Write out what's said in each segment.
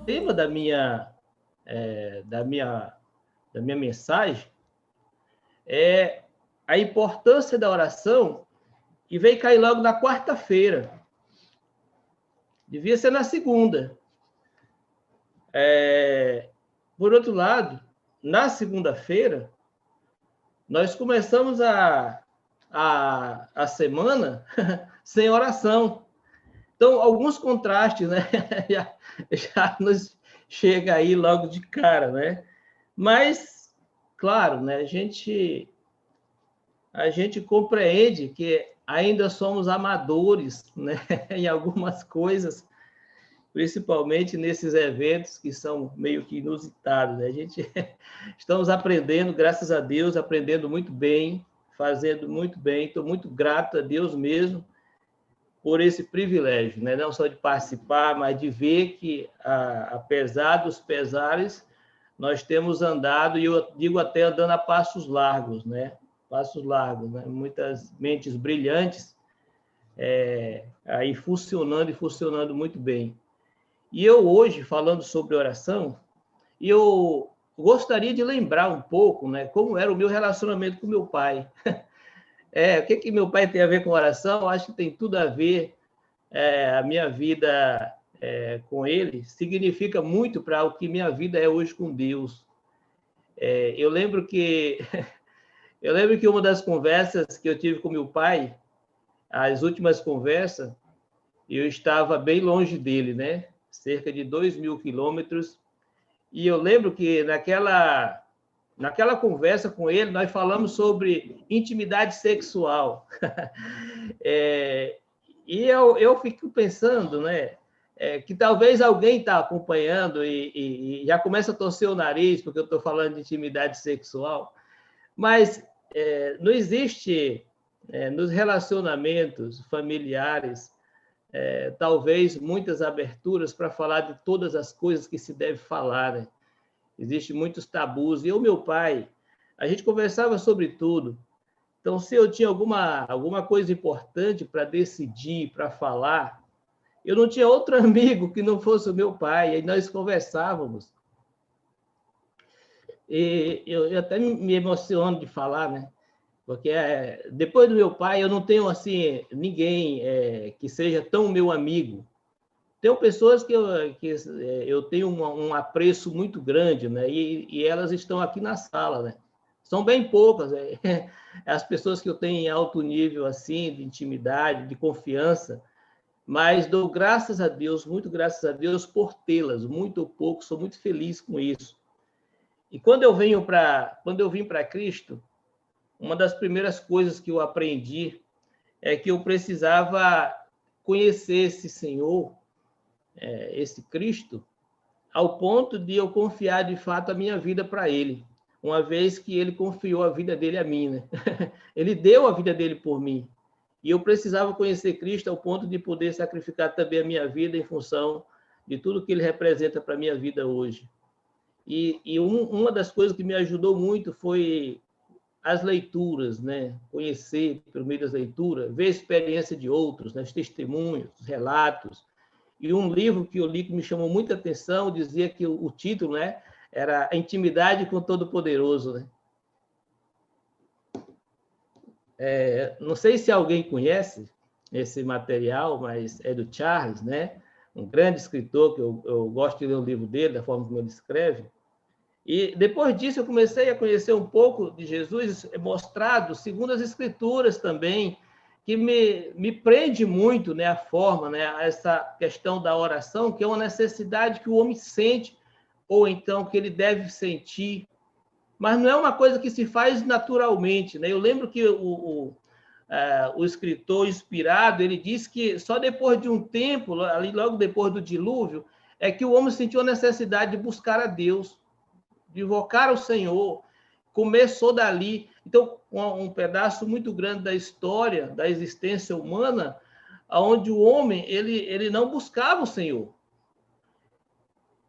tema da minha, da minha mensagem é a importância da oração, e veio cair logo na quarta-feira. Devia ser na segunda. Por outro lado, na segunda-feira, nós começamos a semana sem oração. Então, alguns contrastes, né? já nos chega aí logo de cara, né? Mas, claro, né? A gente compreende que ainda somos amadores, né? Em algumas coisas, principalmente nesses eventos que são meio que inusitados, né? Estamos aprendendo, graças a Deus, aprendendo muito bem, fazendo muito bem. Estou muito grato a Deus mesmo por esse privilégio, né? Não só de participar, mas de ver que, apesar dos pesares, nós temos andado, e eu digo até andando a passos largos, né? Passos largos, né? Muitas mentes brilhantes aí funcionando e funcionando muito bem. E eu hoje, falando sobre oração, eu gostaria de lembrar um pouco, né, como era o meu relacionamento com meu pai. O que meu pai tem a ver com oração? Acho que tem tudo a ver. A minha vida com ele significa muito para o que minha vida é hoje com Deus. Eu lembro que uma das conversas que eu tive com meu pai, as últimas conversas, eu estava bem longe dele, né? Cerca de 2.000 quilômetros. E eu lembro que naquela conversa com ele, nós falamos sobre intimidade sexual. E eu fico pensando, né? Que talvez alguém está acompanhando e já começa a torcer o nariz, porque eu estou falando de intimidade sexual, mas não existe, nos relacionamentos familiares, talvez muitas aberturas para falar de todas as coisas que se deve falar, né? Existem muitos tabus. E o meu pai, a gente conversava sobre tudo. Então, se eu tinha alguma coisa importante para decidir, para falar, eu não tinha outro amigo que não fosse o meu pai, e nós conversávamos. E eu até me emociono de falar, né? Porque depois do meu pai, eu não tenho assim ninguém que seja tão meu amigo. Tem pessoas que eu tenho um apreço muito grande, né? E elas estão aqui na sala, né? São bem poucas, as pessoas que eu tenho em alto nível assim de intimidade, de confiança, mas dou graças a Deus, muito graças a Deus por tê-las, muito ou pouco, sou muito feliz com isso. E quando eu vim para Cristo, uma das primeiras coisas que eu aprendi é que eu precisava conhecer esse Senhor, esse Cristo, ao ponto de eu confiar de fato a minha vida para Ele, uma vez que Ele confiou a vida dele a mim, né? Ele deu a vida dele por mim. E eu precisava conhecer Cristo ao ponto de poder sacrificar também a minha vida em função de tudo que Ele representa para a minha vida hoje. E uma das coisas que me ajudou muito foi as leituras, né? Conhecer, por meio das leituras, ver a experiência de outros, né? Os testemunhos, os relatos. E um livro que eu li que me chamou muita atenção dizia que o título, né, era A Intimidade com o Todo-Poderoso, né? Não sei se alguém conhece esse material, mas é do Charles, né? Um grande escritor que eu gosto de ler o livro dele, da forma como ele escreve. E depois disso eu comecei a conhecer um pouco de Jesus mostrado segundo as Escrituras também, que me prende muito, né, a forma, né, essa questão da oração, que é uma necessidade que o homem sente, ou então que ele deve sentir, mas não é uma coisa que se faz naturalmente, né? Eu lembro que o escritor inspirado, ele disse que só depois de um tempo, ali logo depois do dilúvio, é que o homem sentiu a necessidade de buscar a Deus, de invocar o Senhor, começou dali. Então, um pedaço muito grande da história, da existência humana, onde o homem ele não buscava o Senhor.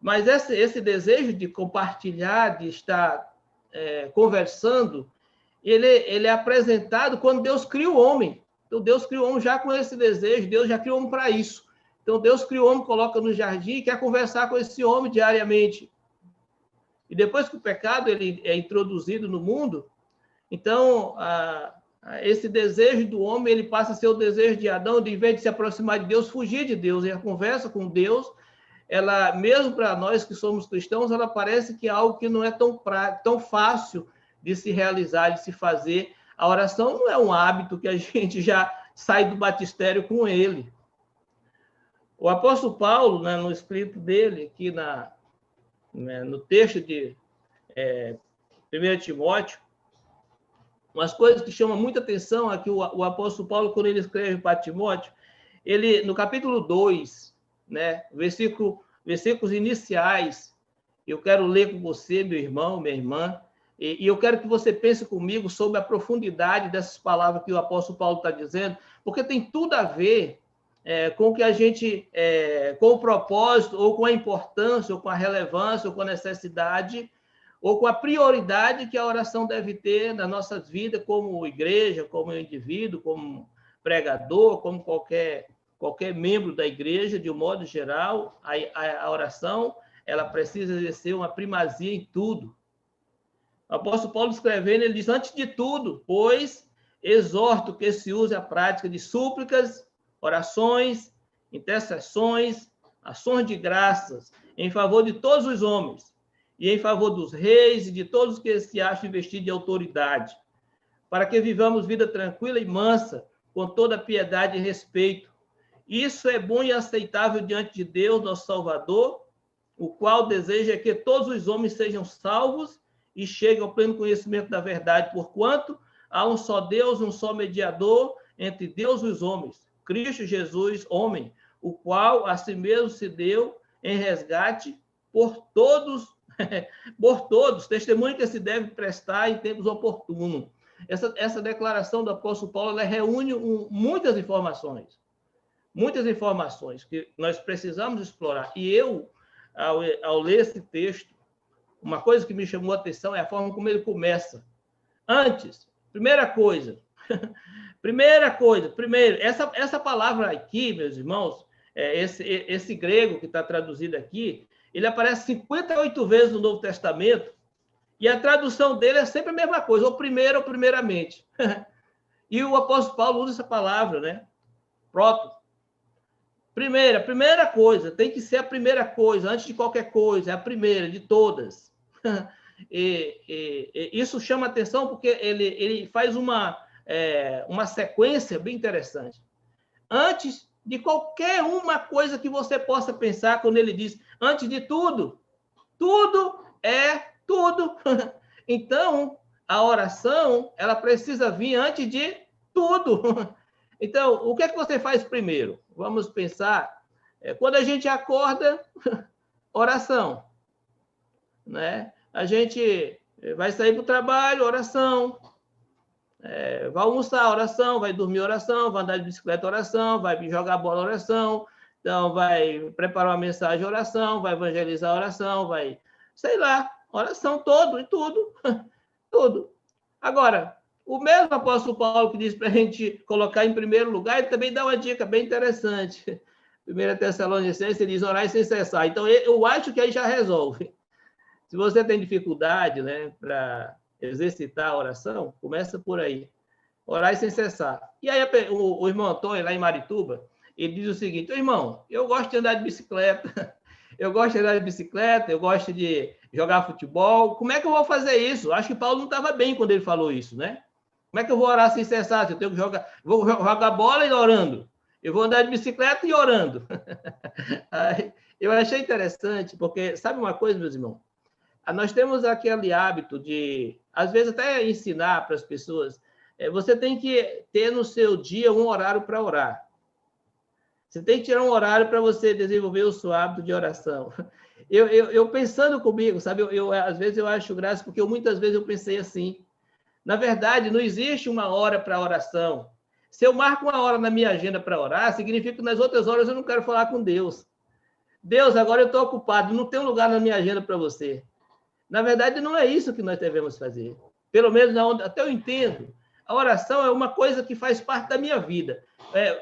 Mas esse desejo de compartilhar, de estar conversando, ele é apresentado quando Deus cria o homem. Então, Deus criou o homem já com esse desejo, Deus já criou o homem para isso. Então, Deus cria o homem, coloca no jardim e quer conversar com esse homem diariamente. E depois que o pecado ele é introduzido no mundo, então, esse desejo do homem ele passa a ser o desejo de Adão, de, em vez de se aproximar de Deus, fugir de Deus. E a conversa com Deus, ela, mesmo para nós que somos cristãos, ela parece que é algo que não é tão fácil de se realizar, de se fazer. A oração não é um hábito que a gente já sai do batistério com ele. O apóstolo Paulo, né, no escrito dele, aqui no texto de 1 Timóteo, umas coisas que chamam muita atenção aqui, o apóstolo Paulo, quando ele escreve para Timóteo, ele, no capítulo 2, né, versículos iniciais, eu quero ler com você, meu irmão, minha irmã, e eu quero que você pense comigo sobre a profundidade dessas palavras que o apóstolo Paulo está dizendo, porque tem tudo a ver com o que a gente, com o propósito, ou com a importância, ou com a relevância, ou com a necessidade, ou com a prioridade que a oração deve ter nas nossas vidas, como igreja, como indivíduo, como pregador, como qualquer membro da igreja, de um modo geral, a oração ela precisa exercer uma primazia em tudo. O apóstolo Paulo escrevendo, ele diz, antes de tudo, pois, exorto que se use a prática de súplicas, orações, intercessões, ações de graças, em favor de todos os homens, e em favor dos reis e de todos que se acham investidos de autoridade, para que vivamos vida tranquila e mansa, com toda piedade e respeito. Isso é bom e aceitável diante de Deus, nosso Salvador, o qual deseja que todos os homens sejam salvos e cheguem ao pleno conhecimento da verdade, porquanto há um só Deus, um só mediador entre Deus e os homens, Cristo Jesus, homem, o qual a si mesmo se deu em resgate por todos, testemunho que se deve prestar em tempos oportunos. Essa declaração do apóstolo Paulo ela reúne muitas informações que nós precisamos explorar. E eu, ao ler esse texto, uma coisa que me chamou a atenção é a forma como ele começa. Antes, primeiro, essa palavra aqui, meus irmãos, esse grego que está traduzido aqui, ele aparece 58 vezes no Novo Testamento, e a tradução dele é sempre a mesma coisa, ou primeiro ou primeiramente. E o apóstolo Paulo usa essa palavra, né? Proto. Primeira coisa, tem que ser a primeira coisa, antes de qualquer coisa, é a primeira de todas. E isso chama atenção porque ele faz uma sequência bem interessante. Antes de qualquer uma coisa que você possa pensar, quando ele diz, antes de tudo, tudo é tudo. Então, a oração, ela precisa vir antes de tudo. Então, o que é que você faz primeiro? Vamos pensar, quando a gente acorda, oração, né? A gente vai sair para o trabalho, oração, vai almoçar, oração, vai dormir, oração, vai andar de bicicleta, oração, vai jogar bola, oração, então vai preparar uma mensagem, oração, vai evangelizar, oração, vai, sei lá, oração todo e tudo, tudo. Agora, o mesmo apóstolo Paulo que diz para a gente colocar em primeiro lugar, ele também dá uma dica bem interessante. 1 Tessalonicenses, ele diz orar sem cessar. Então, eu acho que aí já resolve. Se você tem dificuldade, né, para exercitar a oração, começa por aí. Orar sem cessar. E aí o irmão Antônio, lá em Marituba, ele diz o seguinte, irmão, eu gosto de andar de bicicleta, eu gosto de jogar futebol, como é que eu vou fazer isso? Acho que Paulo não estava bem quando ele falou isso, né? Como é que eu vou orar sem cessar? Eu tenho que vou jogar bola e orando. Eu vou andar de bicicleta e orando. Eu achei interessante, porque, sabe uma coisa, meus irmãos? Nós temos aquele hábito de, às vezes, até ensinar para as pessoas, você tem que ter no seu dia um horário para orar. Você tem que tirar um horário para você desenvolver o seu hábito de oração. Eu pensando comigo, sabe? Às vezes eu acho graça, porque muitas vezes eu pensei assim. Na verdade, não existe uma hora para oração. Se eu marco uma hora na minha agenda para orar, significa que nas outras horas eu não quero falar com Deus. Deus, agora eu estou ocupado, não tem um lugar na minha agenda para você. Na verdade, não é isso que nós devemos fazer. Pelo menos até eu entendo. A oração é uma coisa que faz parte da minha vida.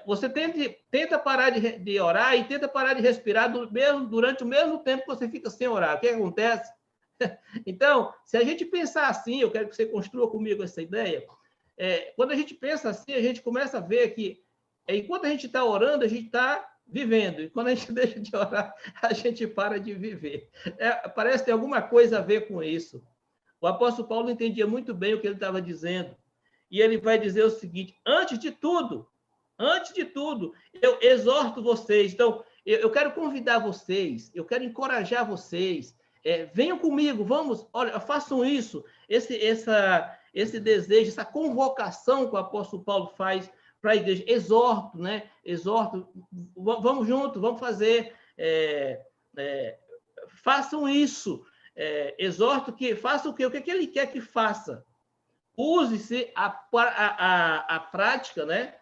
você tenta parar de orar e tenta parar de respirar durante o mesmo tempo que você fica sem orar. O que acontece? Então, se a gente pensar assim, eu quero que você construa comigo essa ideia, quando a gente pensa assim, a gente começa a ver que, enquanto a gente está orando, a gente está vivendo, e quando a gente deixa de orar, a gente para de viver. Parece ter alguma coisa a ver com isso. O apóstolo Paulo entendia muito bem o que ele estava dizendo, e ele vai dizer o seguinte: antes de tudo, eu exorto vocês. Então, eu quero convidar vocês, eu quero encorajar vocês, venham comigo, vamos, olha, façam isso, esse desejo, essa convocação que o apóstolo Paulo faz para a igreja, exorto, né? Exorto, vamos juntos, vamos fazer, façam isso, exorto que façam o que ele quer que faça. Use-se a prática, né?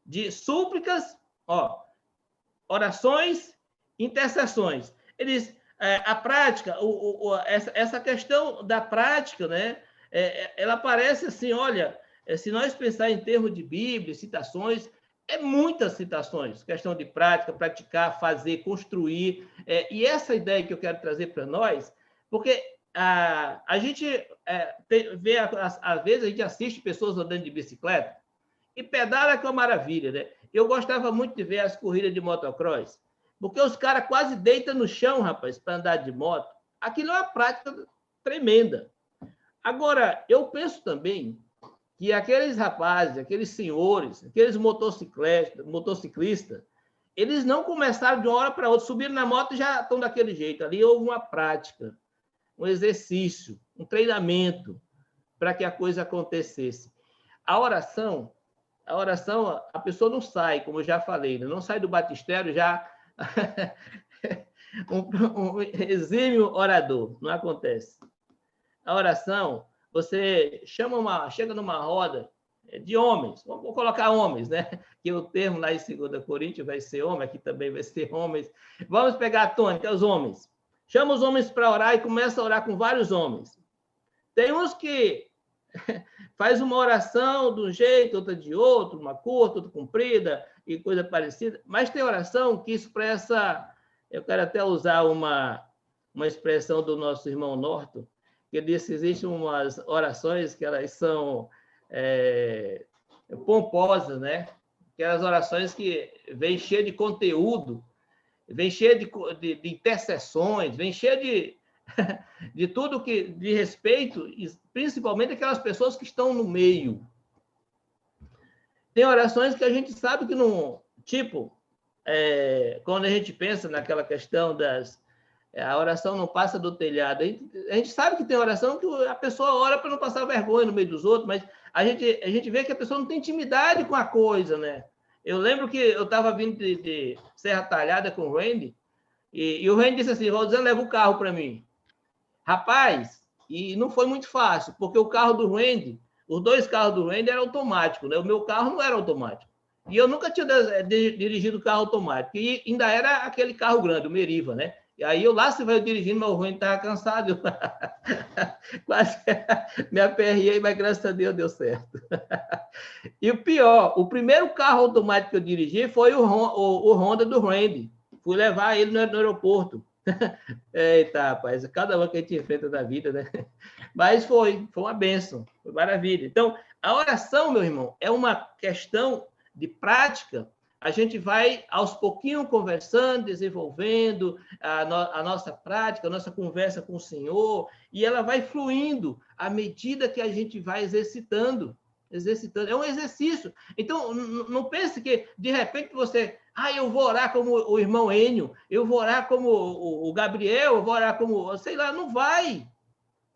De súplicas, orações, intercessões. A prática, essa questão da prática, né? Ela parece assim, olha, se nós pensar em termos de Bíblia, citações, muitas citações, questão de prática, praticar, fazer, construir, e essa ideia que eu quero trazer para nós, porque a gente vê, às vezes a gente assiste pessoas andando de bicicleta, e pedala que é uma maravilha, né? Eu gostava muito de ver as corridas de motocross, porque os caras quase deitam no chão, rapaz, para andar de moto. Aquilo é uma prática tremenda. Agora, eu penso também que aqueles rapazes, aqueles senhores, aqueles motociclistas, eles não começaram de uma hora para outra, subiram na moto e já estão daquele jeito. Ali houve uma prática, um exercício, um treinamento para que a coisa acontecesse. A oração, a pessoa não sai, como eu já falei, não sai do batistério já um exímio orador, não acontece. A oração, você chega numa roda de homens, vou colocar homens, né? Que o termo lá em 2 Coríntios vai ser homem, aqui também vai ser homens. Vamos pegar a tônica, os homens. Chama os homens para orar e começa a orar com vários homens. Tem uns que faz uma oração de um jeito, outra de outro, uma curta, outra comprida e coisa parecida, mas tem oração que expressa, eu quero até usar uma expressão do nosso irmão Norton, que diz que existem umas orações que elas são pomposas, né? Aquelas orações que vêm cheias de conteúdo, vêm cheias de intercessões, vêm cheias de tudo que de respeito, principalmente aquelas pessoas que estão no meio. Tem orações que a gente sabe que não... Tipo, quando a gente pensa naquela questão a oração não passa do telhado. A gente sabe que tem oração que a pessoa ora para não passar vergonha no meio dos outros, mas a gente vê que a pessoa não tem intimidade com a coisa, né? Eu lembro que eu estava vindo de Serra Talhada com o Randy, e o Randy disse assim: Rosana, leva o carro para mim. Rapaz, e não foi muito fácil, porque o carro do Randy, os dois carros do Randy eram automáticos, né? O meu carro não era automático. E eu nunca tinha dirigido carro automático, e ainda era aquele carro grande, o Meriva, né? E aí eu lá se vai dirigindo, mas o Randy estava cansado. Quase me aperriei, mas graças a Deus deu certo. E o pior, o primeiro carro automático que eu dirigi foi o Honda do Randy. Fui levar ele no aeroporto. Eita, rapaz, cada uma que a gente enfrenta na vida, né? Mas foi uma bênção, foi maravilha. Então, a oração, meu irmão, é uma questão de prática. A gente vai, aos pouquinhos, conversando, desenvolvendo a nossa prática, a nossa conversa com o Senhor, e ela vai fluindo à medida que a gente vai exercitando. É um exercício. Então, não pense que, de repente, você... eu vou orar como o irmão Enio, eu vou orar como o Gabriel, eu vou orar como... Sei lá, não vai.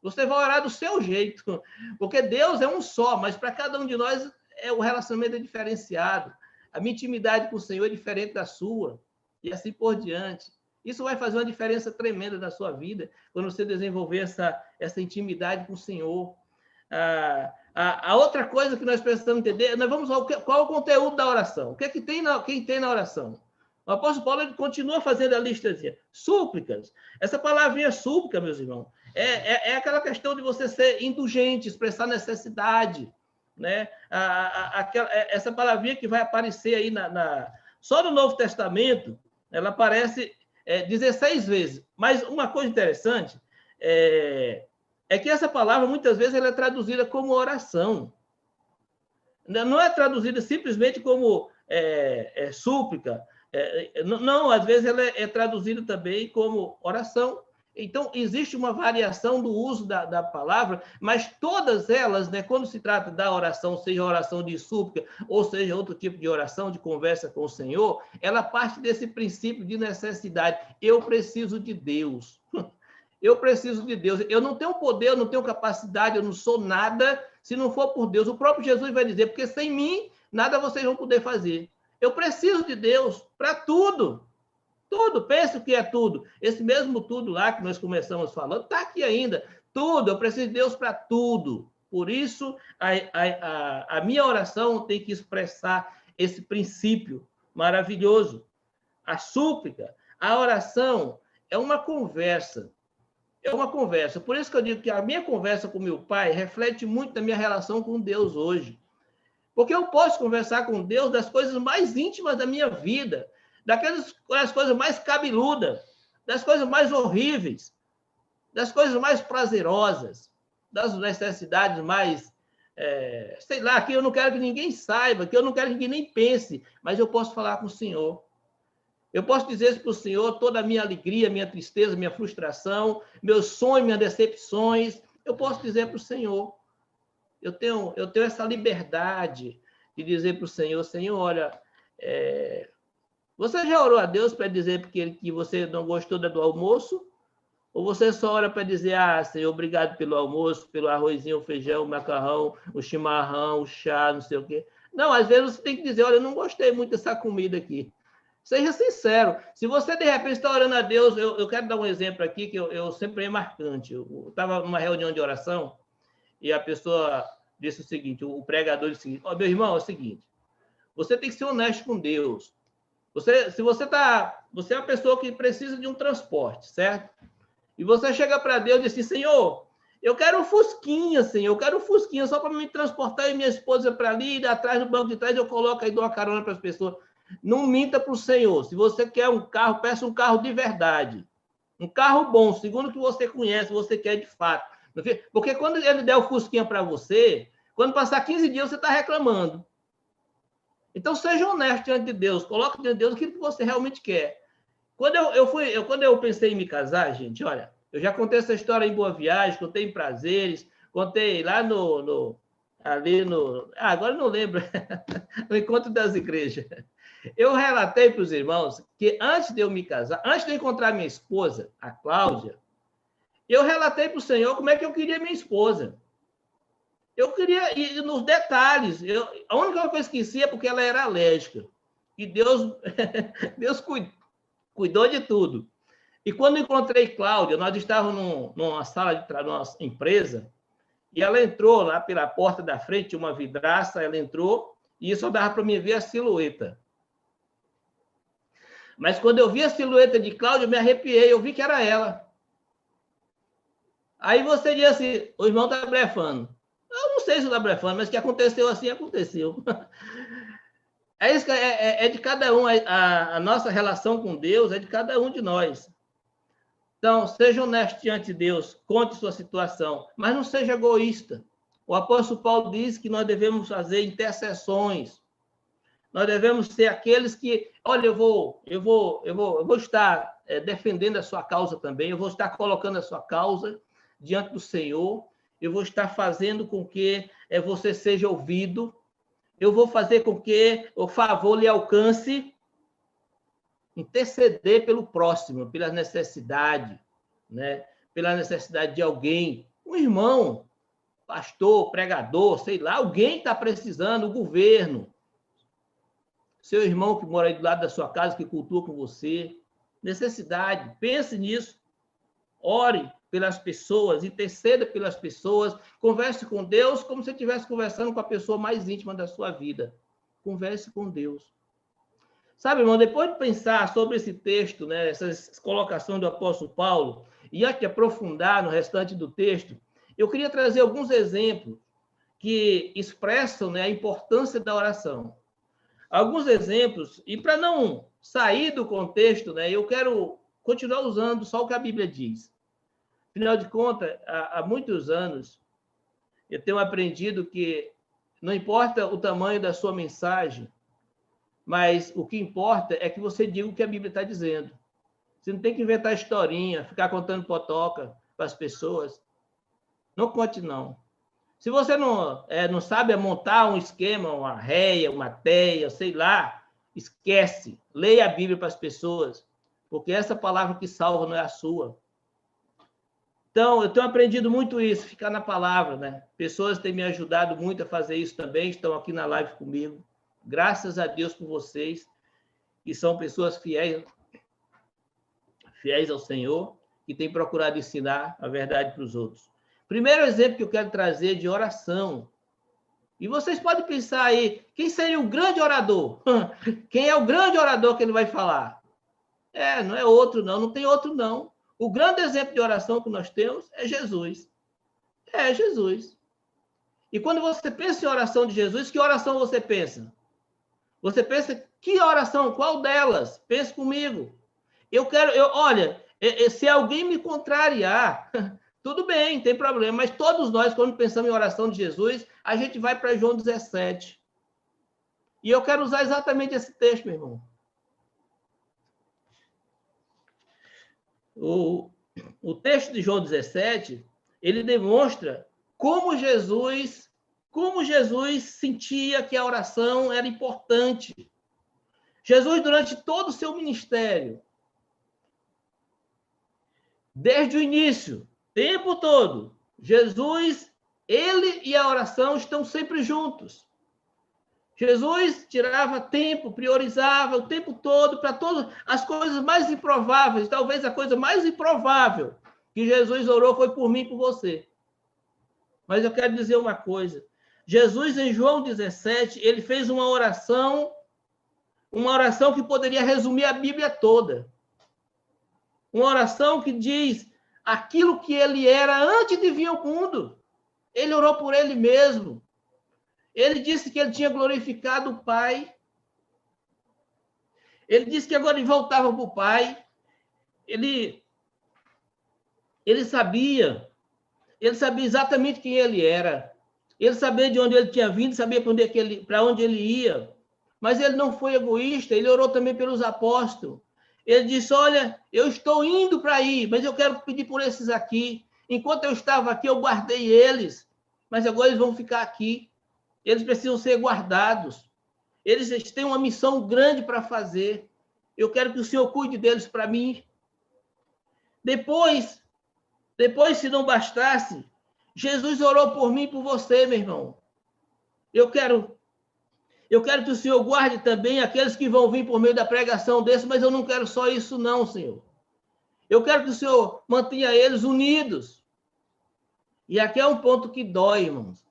Você vai orar do seu jeito. Porque Deus é um só, mas para cada um de nós o relacionamento é diferenciado. A minha intimidade com o Senhor é diferente da sua. E assim por diante. Isso vai fazer uma diferença tremenda na sua vida, quando você desenvolver essa intimidade com o Senhor. A outra coisa que nós precisamos entender, nós vamos qual é o conteúdo da oração. O que é que tem na oração? O apóstolo Paulo ele continua fazendo a lista assim, súplicas. Essa palavrinha súplica, meus irmãos, é aquela questão de você ser indulgente, expressar necessidade. né? Essa palavrinha que vai aparecer aí só no Novo Testamento, ela aparece 16 vezes. Mas uma coisa interessante é que essa palavra, muitas vezes, ela é traduzida como oração. Não é traduzida simplesmente como súplica. Não, às vezes ela é traduzida também como oração. Então, existe uma variação do uso da palavra, mas todas elas, né, quando se trata da oração, seja oração de súplica, ou seja outro tipo de oração, de conversa com o Senhor, ela parte desse princípio de necessidade. Eu preciso de Deus. Eu preciso de Deus. Eu não tenho poder, eu não tenho capacidade, eu não sou nada se não for por Deus. O próprio Jesus vai dizer, porque sem mim, nada vocês vão poder fazer. Eu preciso de Deus para tudo. Tudo, pense o que é tudo. Esse mesmo tudo lá que nós começamos falando, está aqui ainda. Tudo, eu preciso de Deus para tudo. Por isso, a minha oração tem que expressar esse princípio maravilhoso. A súplica, a oração é uma conversa. É uma conversa. Por isso que eu digo que a minha conversa com meu pai reflete muito da minha relação com Deus hoje. Porque eu posso conversar com Deus das coisas mais íntimas da minha vida, das coisas mais cabeludas, das coisas mais horríveis, das coisas mais prazerosas, das necessidades mais, sei lá, que eu não quero que ninguém saiba, que eu não quero que ninguém nem pense, mas eu posso falar com o Senhor. Eu posso dizer para o Senhor toda a minha alegria, minha tristeza, minha frustração, meus sonhos, minhas decepções. Eu posso dizer para o Senhor. Eu tenho essa liberdade de dizer para o Senhor, Senhor, olha, você já orou a Deus para dizer que você não gostou do almoço? Ou você só ora para dizer, Senhor, obrigado pelo almoço, pelo arrozinho, o feijão, o macarrão, o chimarrão, o chá, não sei o quê. Não, às vezes você tem que dizer, olha, eu não gostei muito dessa comida aqui. Seja sincero. Se você, de repente, está orando a Deus, eu quero dar um exemplo aqui que eu sempre é marcante. Eu estava numa reunião de oração e a pessoa disse o seguinte, o pregador disse o seguinte, meu irmão, é o seguinte, você tem que ser honesto com Deus. Você é uma pessoa que precisa de um transporte, certo? E você chega para Deus e diz assim, Senhor, eu quero um fusquinha, Senhor, eu quero um fusquinha só para me transportar e minha esposa para ali, e atrás, no banco de trás, eu coloco aí, dou uma carona para as pessoas. Não minta para o Senhor. Se você quer um carro, peça um carro de verdade. Um carro bom, segundo o que você conhece, você quer de fato. Porque quando ele der o fusquinha para você, quando passar 15 dias, você está reclamando. Então, seja honesto diante de Deus. Coloque diante de Deus aquilo que você realmente quer. Quando eu pensei em me casar, gente, olha, eu já contei essa história em Boa Viagem, contei em Prazeres, contei lá agora não lembro, no Encontro das Igrejas. Eu relatei para os irmãos que antes de eu me casar, antes de eu encontrar minha esposa, a Cláudia, eu relatei para o Senhor como é que eu queria minha esposa. Eu queria ir nos detalhes. A única coisa que esquecia é porque ela era alérgica. E Deus cuidou de tudo. E quando encontrei Cláudia, nós estávamos numa sala de nossa empresa, e ela entrou lá pela porta da frente, uma vidraça, ela entrou, e só dava para mim ver a silhueta. Mas quando eu vi a silhueta de Cláudia, eu me arrepiei, eu vi que era ela. Aí você diz assim, o irmão está blefando. Eu não sei se está blefando, mas que aconteceu assim, aconteceu. É isso que é de cada um, a nossa relação com Deus é de cada um de nós. Então, seja honesto diante de Deus, conte sua situação, mas não seja egoísta. O apóstolo Paulo diz que nós devemos fazer intercessões. Nós devemos ser aqueles que, olha, eu vou estar defendendo a sua causa também, eu vou estar colocando a sua causa diante do Senhor, eu vou estar fazendo com que você seja ouvido, eu vou fazer com que o favor lhe alcance, interceder pelo próximo, pela necessidade, né? Pela necessidade de alguém, um irmão, pastor, pregador, sei lá, alguém está precisando, o governo, seu irmão que mora aí do lado da sua casa, que cultua com você, necessidade, pense nisso, ore pelas pessoas, interceda pelas pessoas, converse com Deus como se estivesse conversando com a pessoa mais íntima da sua vida. Converse com Deus. Sabe, irmão, depois de pensar sobre esse texto, né, essas colocações do apóstolo Paulo, e antes de aprofundar no restante do texto, eu queria trazer alguns exemplos que expressam, né, a importância da oração. Alguns exemplos, e para não sair do contexto, né, eu quero continuar usando só o que a Bíblia diz. Afinal de contas, há muitos anos, eu tenho aprendido que não importa o tamanho da sua mensagem, mas o que importa é que você diga o que a Bíblia está dizendo. Você não tem que inventar historinha, ficar contando potoca para as pessoas. Não conte, não. Se você não sabe montar um esquema, uma réia, uma teia, sei lá, esquece. Leia a Bíblia para as pessoas, porque essa palavra que salva não é a sua. Então, eu tenho aprendido muito isso, ficar na palavra, né? Pessoas têm me ajudado muito a fazer isso também, estão aqui na live comigo. Graças a Deus por vocês, que são pessoas fiéis ao Senhor, que têm procurado ensinar a verdade para os outros. Primeiro exemplo que eu quero trazer de oração. E vocês podem pensar aí, quem seria o grande orador? Quem é o grande orador que ele vai falar? Não é outro, não tem outro, não. O grande exemplo de oração que nós temos é Jesus. É Jesus. E quando você pensa em oração de Jesus, que oração você pensa? Você pensa, que oração? Qual delas? Pense comigo. Olha, se alguém me contrariar, tudo bem, não tem problema, mas todos nós, quando pensamos em oração de Jesus, a gente vai para João 17. E eu quero usar exatamente esse texto, meu irmão. O texto de João 17, ele demonstra como Jesus sentia que a oração era importante. Jesus, durante todo o seu ministério, desde o início, tempo todo, Jesus, ele e a oração estão sempre juntos. Jesus tirava tempo, priorizava o tempo todo para todas as coisas mais improváveis. Talvez a coisa mais improvável que Jesus orou foi por mim e por você. Mas eu quero dizer uma coisa. Jesus, em João 17, ele fez uma oração que poderia resumir a Bíblia toda. Uma oração que diz aquilo que ele era antes de vir ao mundo. Ele orou por ele mesmo. Ele disse que ele tinha glorificado o Pai. Ele disse que agora ele voltava para o Pai. Ele sabia exatamente quem ele era. Ele sabia de onde ele tinha vindo, sabia para onde ele ia. Mas ele não foi egoísta, ele orou também pelos apóstolos. Ele disse, olha, eu estou indo para aí, mas eu quero pedir por esses aqui. Enquanto eu estava aqui, eu guardei eles, mas agora eles vão ficar aqui. Eles precisam ser guardados. Eles têm uma missão grande para fazer. Eu quero que o Senhor cuide deles para mim. Depois, se não bastasse, Jesus orou por mim e por você, meu irmão. Eu quero que o Senhor guarde também aqueles que vão vir por meio da pregação desse, mas eu não quero só isso não, Senhor. Eu quero que o Senhor mantenha eles unidos. E aqui é um ponto que dói, irmãos.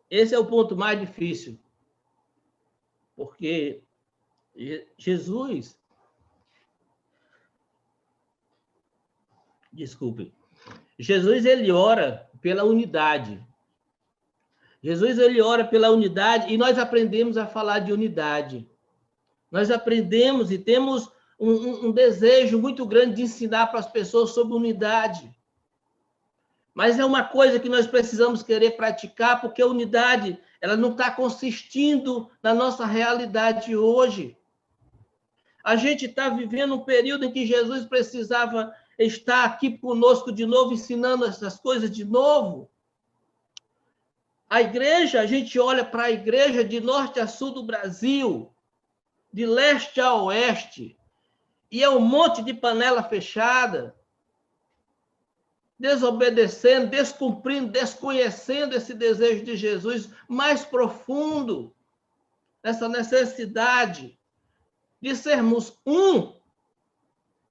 Esse é o ponto mais difícil, porque Jesus, ele ora pela unidade. Jesus, ele ora pela unidade e nós aprendemos a falar de unidade. Nós aprendemos e temos um desejo muito grande de ensinar para as pessoas sobre unidade. Mas é uma coisa que nós precisamos querer praticar, porque a unidade ela não está consistindo na nossa realidade hoje. A gente está vivendo um período em que Jesus precisava estar aqui conosco de novo, ensinando essas coisas de novo. A igreja, a gente olha para a igreja de norte a sul do Brasil, de leste a oeste, e é um monte de panela fechada, desobedecendo, descumprindo, desconhecendo esse desejo de Jesus mais profundo, essa necessidade de sermos um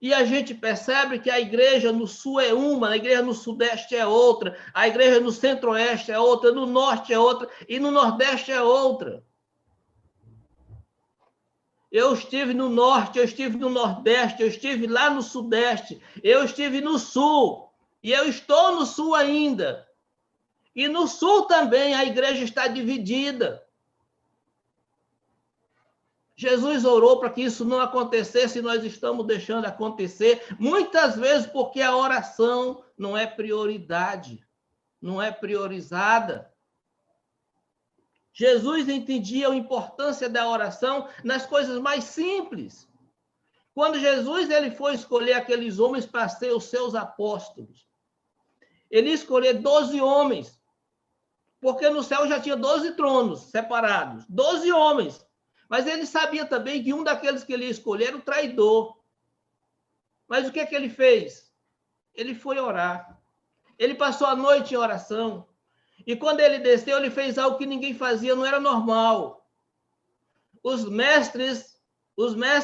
E a gente percebe que a igreja no sul é uma, a igreja no sudeste é outra, a igreja no centro-oeste é outra, no norte é outra e no nordeste é outra. Eu estive no norte, eu estive no nordeste, eu estive lá no sudeste, eu estive no sul e eu estou no sul ainda. E no sul também a igreja está dividida. Jesus orou para que isso não acontecesse e nós estamos deixando acontecer, muitas vezes porque a oração não é prioridade, não é priorizada. Jesus entendia a importância da oração nas coisas mais simples. Quando Jesus ele foi escolher aqueles homens para ser os seus apóstolos, ele escolheu 12 homens, porque no céu já tinha 12 tronos separados, 12 homens. Mas ele sabia também que um daqueles que ele ia escolher era o traidor. Mas o que é que ele fez? Ele foi orar. Ele passou a noite em oração. E quando ele desceu, ele fez algo que ninguém fazia, não era normal. Os mestres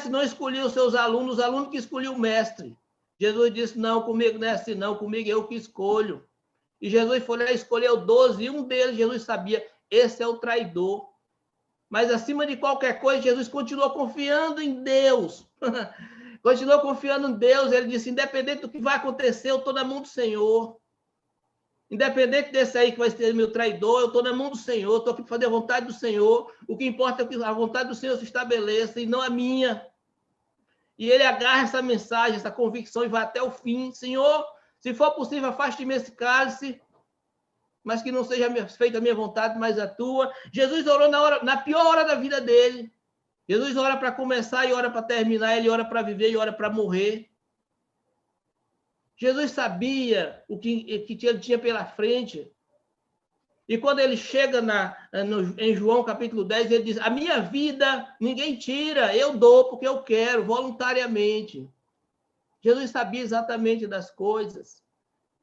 não escolhiam os seus alunos, os alunos que escolhiam o mestre. Jesus disse, não, comigo não é assim, não, comigo é eu que escolho. E Jesus foi lá e escolheu 12, e um deles, Jesus sabia, esse é o traidor. Mas, acima de qualquer coisa, Jesus continuou confiando em Deus. Continuou confiando em Deus. Ele disse, independente do que vai acontecer, eu estou na mão do Senhor. Independente desse aí que vai ser meu traidor, eu estou na mão do Senhor, estou aqui para fazer a vontade do Senhor. O que importa é que a vontade do Senhor se estabeleça e não a minha. E ele agarra essa mensagem, essa convicção e vai até o fim. Senhor, se for possível, afaste-me esse cálice, mas que não seja feita a minha vontade, mas a tua. Jesus orou na pior hora da vida dele. Jesus ora para começar e ora para terminar, ele ora para viver e ora para morrer. Jesus sabia o que ele tinha pela frente. E quando ele chega em João capítulo 10, ele diz, a minha vida ninguém tira, eu dou porque eu quero, voluntariamente. Jesus sabia exatamente das coisas.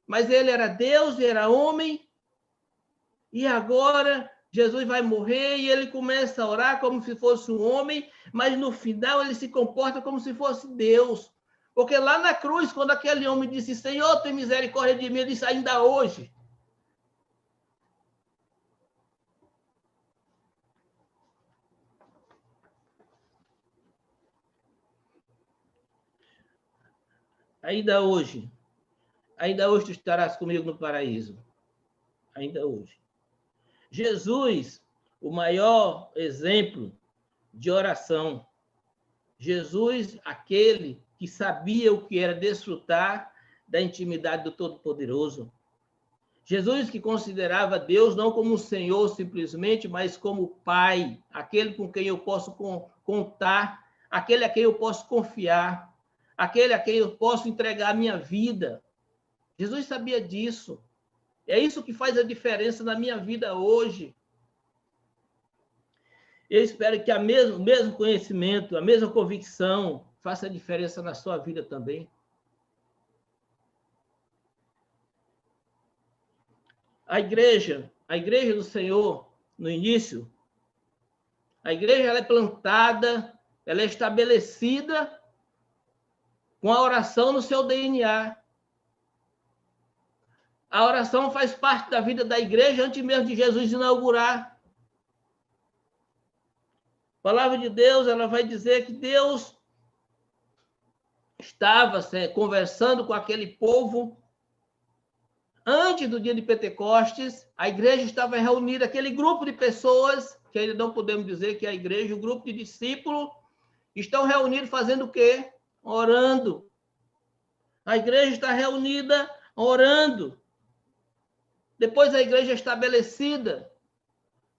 Mas ele era Deus, era homem, e agora Jesus vai morrer e ele começa a orar como se fosse um homem, mas no final ele se comporta como se fosse Deus. Porque lá na cruz, quando aquele homem disse, Senhor, tem misericórdia de mim, ele disse, ainda hoje. Ainda hoje tu estarás comigo no paraíso. Ainda hoje. Jesus, o maior exemplo de oração. Jesus, aquele que sabia o que era desfrutar da intimidade do Todo-Poderoso. Jesus que considerava Deus não como um Senhor simplesmente, mas como Pai, aquele com quem eu posso contar, aquele a quem eu posso confiar, aquele a quem eu posso entregar a minha vida. Jesus sabia disso. É isso que faz a diferença na minha vida hoje. Eu espero que o mesmo conhecimento, a mesma convicção faça a diferença na sua vida também. A igreja do Senhor, no início, a igreja ela é plantada, ela é estabelecida com a oração no seu DNA. A oração faz parte da vida da igreja antes mesmo de Jesus inaugurar. A palavra de Deus ela vai dizer que Deus estava conversando com aquele povo antes do dia de Pentecostes. A igreja estava reunida, aquele grupo de pessoas, que ainda não podemos dizer que é a igreja, o grupo de discípulos, estão reunidos fazendo o quê? Orando. A igreja está reunida orando. Depois a igreja é estabelecida.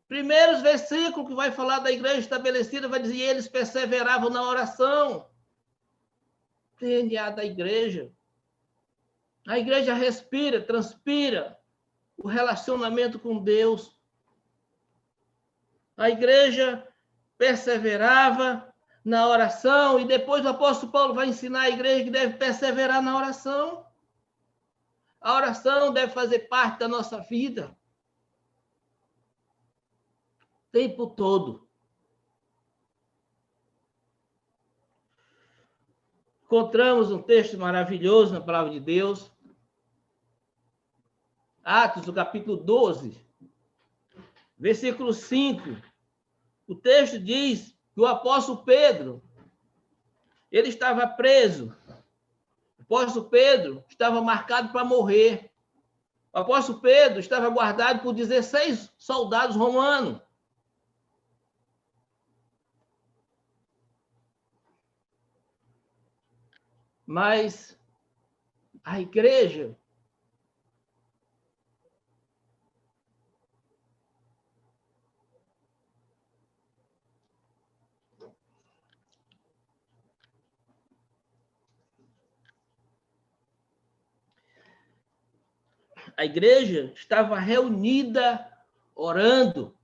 Primeiros versículos que vai falar da igreja estabelecida vai dizer, eles perseveravam na oração. DNA da igreja. A igreja respira, transpira o relacionamento com Deus. A igreja perseverava na oração e depois o apóstolo Paulo vai ensinar a igreja que deve perseverar na oração. A oração deve fazer parte da nossa vida. O tempo todo. encontramos um texto maravilhoso na palavra de Deus, Atos, no capítulo 12, versículo 5. O texto diz que o apóstolo Pedro, ele estava preso. O apóstolo Pedro estava marcado para morrer. O apóstolo Pedro estava guardado por 16 soldados romanos. Mas a igreja estava reunida orando.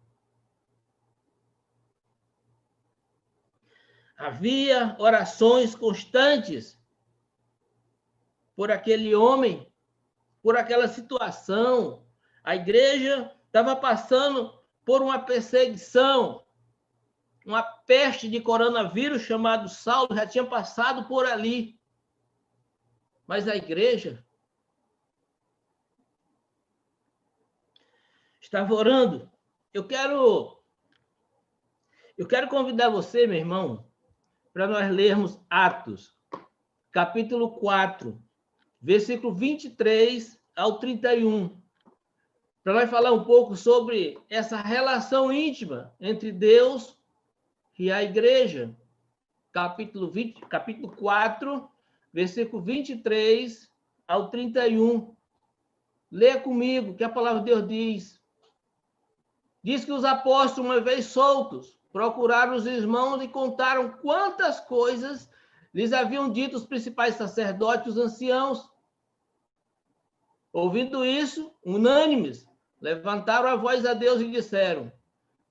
Havia orações constantes por aquele homem, por aquela situação. A igreja estava passando por uma perseguição. Uma peste de coronavírus chamado Saulo já tinha passado por ali. Mas a igreja estava orando. Eu quero convidar você, meu irmão, para nós lermos Atos, capítulo 4, versículo 23 ao 31, para nós falar um pouco sobre essa relação íntima entre Deus e a igreja. Capítulo 4, versículo 23 ao 31. Lê comigo que a palavra de Deus diz. Diz que os apóstolos, uma vez soltos, procuraram os irmãos e contaram quantas coisas lhes haviam dito os principais sacerdotes e os anciãos. Ouvindo isso, unânimes, levantaram a voz a Deus e disseram: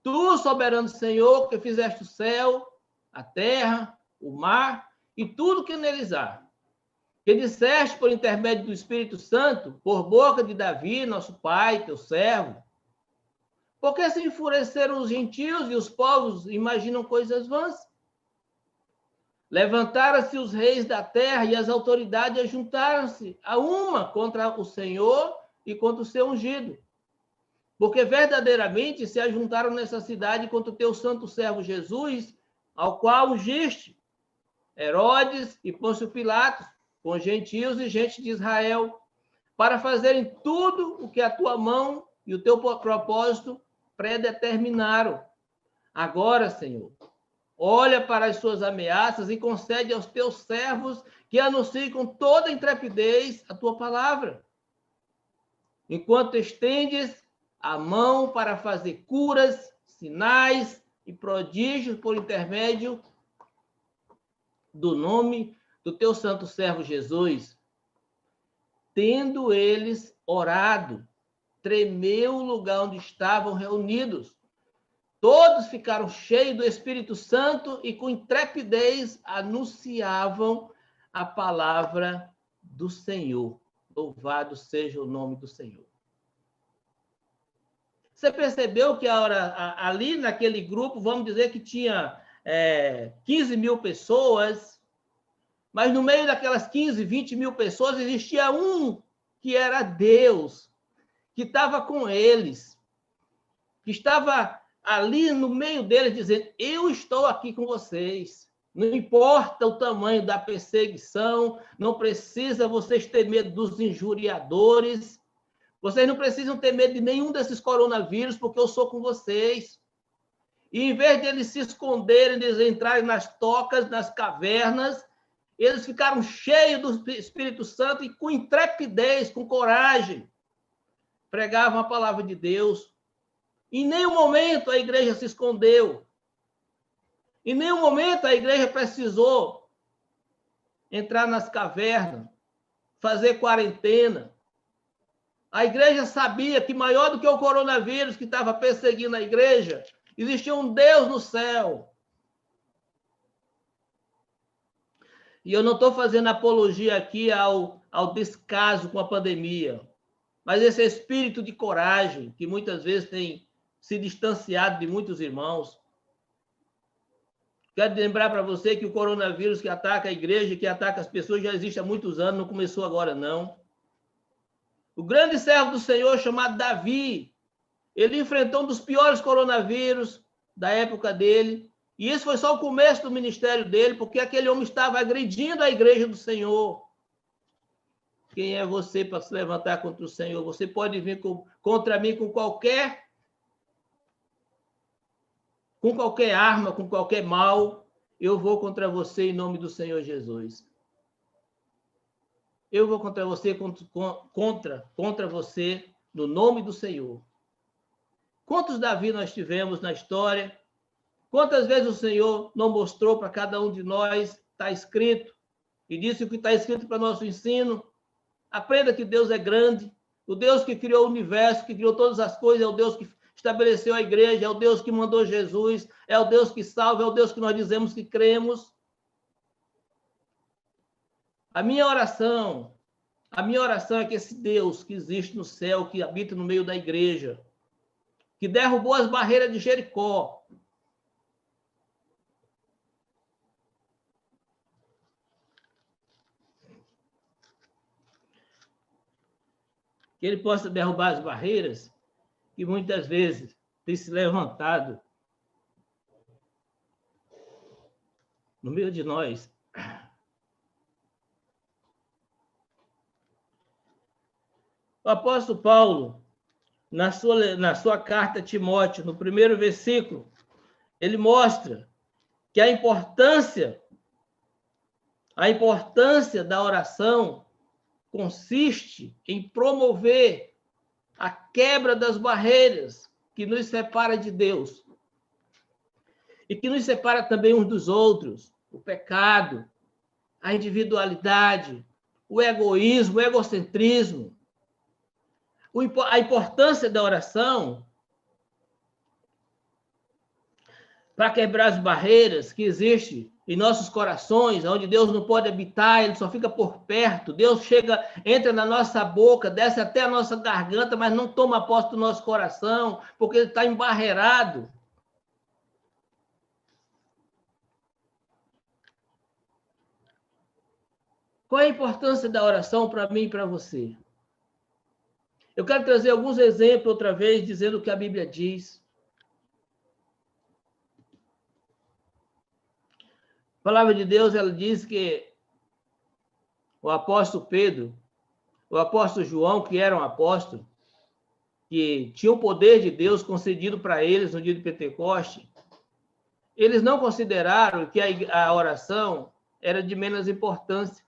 Tu, soberano Senhor, que fizeste o céu, a terra, o mar e tudo que neles há, que disseste por intermédio do Espírito Santo, por boca de Davi, nosso pai, teu servo, porque se enfureceram os gentios e os povos imaginam coisas vãs? Levantaram-se os reis da terra e as autoridades juntaram-se a uma contra o Senhor e contra o seu ungido. Porque verdadeiramente se ajuntaram nessa cidade contra o teu santo servo Jesus, ao qual ungiste, Herodes e Pôncio Pilatos, com gentios e gente de Israel, para fazerem tudo o que a tua mão e o teu propósito predeterminaram. Agora, Senhor, olha para as suas ameaças e concede aos teus servos que anunciem com toda intrepidez a tua palavra, enquanto estendes a mão para fazer curas, sinais e prodígios por intermédio do nome do teu santo servo Jesus. Tendo eles orado, tremeu o lugar onde estavam reunidos. Todos ficaram cheios do Espírito Santo e com intrepidez anunciavam a palavra do Senhor. Louvado seja o nome do Senhor. Você percebeu que ali naquele grupo, vamos dizer que tinha 15 mil pessoas, mas no meio daquelas 15, 20 mil pessoas existia um que era Deus, que estava com eles, que estava ali no meio deles dizendo: eu estou aqui com vocês. Não importa o tamanho da perseguição, não precisa vocês ter medo dos injuriadores, vocês não precisam ter medo de nenhum desses coronavírus, porque eu sou com vocês. E em vez de eles se esconderem, de eles entrarem nas tocas, nas cavernas, eles ficaram cheios do Espírito Santo e com intrepidez, com coragem, pregavam a palavra de Deus. Em nenhum momento a igreja se escondeu. Em nenhum momento a igreja precisou entrar nas cavernas, fazer quarentena. A igreja sabia que maior do que o coronavírus que estava perseguindo a igreja, existia um Deus no céu. E eu não estou fazendo apologia aqui ao descaso com a pandemia, mas esse espírito de coragem que muitas vezes tem se distanciado de muitos irmãos. Quero lembrar para você que o coronavírus que ataca a igreja, que ataca as pessoas, já existe há muitos anos, não começou agora, não. O grande servo do Senhor, chamado Davi, ele enfrentou um dos piores coronavírus da época dele, e isso foi só o começo do ministério dele, porque aquele homem estava agredindo a igreja do Senhor. Quem é você para se levantar contra o Senhor? Você pode vir contra mim com qualquer arma, com qualquer mal. Eu vou contra você em nome do Senhor Jesus. Eu vou contra você, contra você no nome do Senhor. Quantos Davi nós tivemos na história? Quantas vezes o Senhor não mostrou para cada um de nós, está escrito, e disse o que está escrito para nosso ensino? Aprenda que Deus é grande, o Deus que criou o universo, que criou todas as coisas, é o Deus que estabeleceu a igreja, é o Deus que mandou Jesus, é o Deus que salva, é o Deus que nós dizemos que cremos. A minha oração é que esse Deus que existe no céu, que habita no meio da igreja, que derrubou as barreiras de Jericó, que ele possa derrubar as barreiras que muitas vezes tem se levantado no meio de nós. O apóstolo Paulo, na sua carta a Timóteo, no primeiro versículo, ele mostra que a importância da oração consiste em promover a quebra das barreiras que nos separa de Deus e que nos separa também uns dos outros, o pecado, a individualidade, o egoísmo, o egocentrismo. A importância da oração para quebrar as barreiras que existem em nossos corações, onde Deus não pode habitar, ele só fica por perto. Deus chega, entra na nossa boca, desce até a nossa garganta, mas não toma posse do nosso coração, porque ele está embarreirado. Qual é a importância da oração para mim e para você? Eu quero trazer alguns exemplos outra vez, dizendo o que a Bíblia diz. A palavra de Deus, ela diz que o apóstolo Pedro, o apóstolo João, que eram apóstolos, que tinham o poder de Deus concedido para eles no dia de Pentecoste, eles não consideraram que a oração era de menos importância.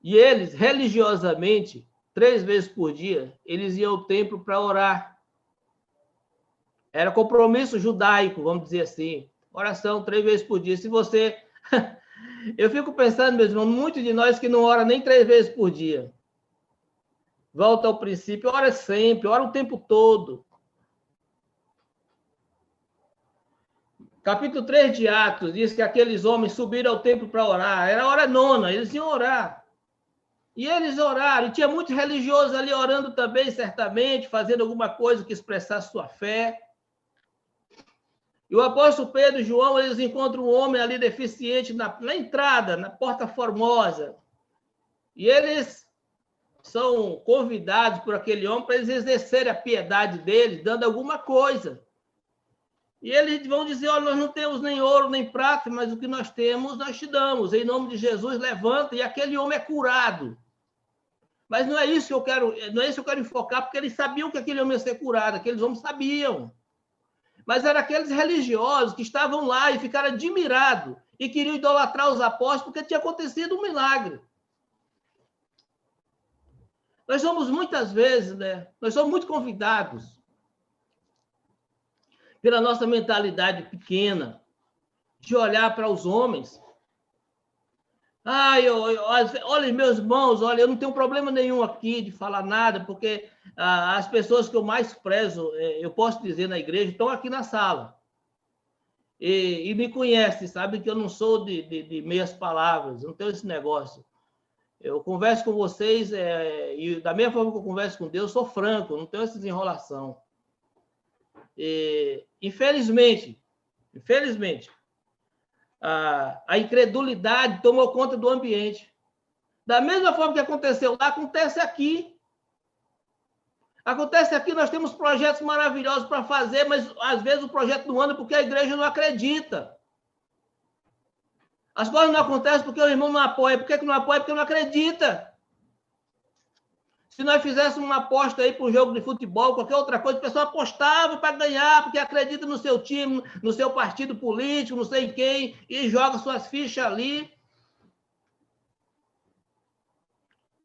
E eles, religiosamente, 3 vezes por dia, eles iam ao templo para orar. Era compromisso judaico, vamos dizer assim. Oração 3 vezes por dia. Se você... Eu fico pensando, meus irmãos, muitos de nós que não ora nem 3 vezes por dia. Volta ao princípio, ora sempre, ora o tempo todo. Capítulo 3 de Atos diz que aqueles homens subiram ao templo para orar. Era a hora nona, eles iam orar. E eles oraram. E tinha muitos religiosos ali orando também, certamente, fazendo alguma coisa que expressasse sua fé. E o apóstolo Pedro e João, eles encontram um homem ali deficiente na entrada, na Porta Formosa. E eles são convidados por aquele homem para eles exercerem a piedade deles, dando alguma coisa. E eles vão dizer, olha, nós não temos nem ouro, nem prata, mas o que nós temos, nós te damos. Em nome de Jesus, levanta, e aquele homem é curado. Mas não é isso que eu quero, não é isso que eu quero enfocar, porque eles sabiam que aquele homem ia ser curado, aqueles homens sabiam. Mas eram aqueles religiosos que estavam lá e ficaram admirados e queriam idolatrar os apóstolos porque tinha acontecido um milagre. Nós somos muitas vezes, né? Nós somos muito convidados pela nossa mentalidade pequena de olhar para os homens. Olha, meus irmãos, olha, eu não tenho problema nenhum aqui de falar nada, porque as pessoas que eu mais prezo, eu posso dizer na igreja, estão aqui na sala. E me conhecem, sabem que eu não sou de meias palavras, não tenho esse negócio. Eu converso com vocês, e da mesma forma que eu converso com Deus, eu sou franco, não tenho essa desenrolação. Infelizmente, a incredulidade tomou conta do ambiente. Da mesma forma que aconteceu lá, acontece aqui. Acontece aqui, nós temos projetos maravilhosos para fazer, mas às vezes o projeto não anda porque a igreja não acredita. As coisas não acontecem porque o irmão não apoia. Por que não apoia? Porque não acredita. Se nós fizéssemos uma aposta aí para um jogo de futebol, qualquer outra coisa, o pessoal apostava para ganhar, porque acredita no seu time, no seu partido político, não sei quem, e joga suas fichas ali.